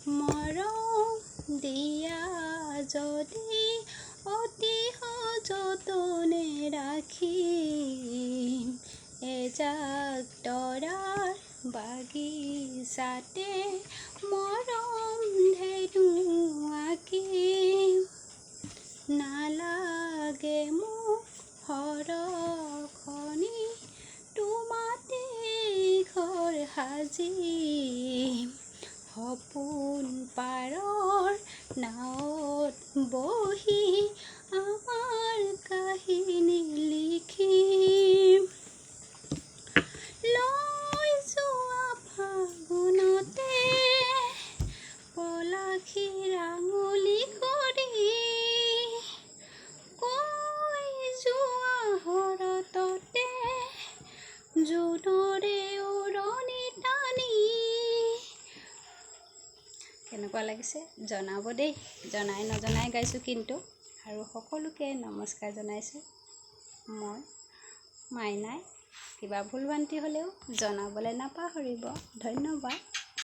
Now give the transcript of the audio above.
মৰম দিয়া যদি অতি সযতনে ৰাখিম এজাক তৰাৰ বাগিচাতে মৰম ধেনু আঁকিম নালাগে মোক সৰখনি তোমাতে ঘৰ সাজিম সপোন পাৰৰ নাৱত বহি আমাৰ কাহিনী লিখিম লৈ যোৱা ফাগুনতে পলাশীৰ আঙুলি কৰি কৈ যোৱা শৰততে জোনৰে উৰণি টানি কেনেকুৱা লাগিছে জনাব দেই জনাই নজনাই গাইছোঁ কিন্তু আৰু সকলোকে নমস্কাৰ জনাইছোঁ মই মাইনাই কিবা ভুল ভ্ৰান্তি হ'লেও জনাবলৈ নাপাহৰিব ধন্যবাদ।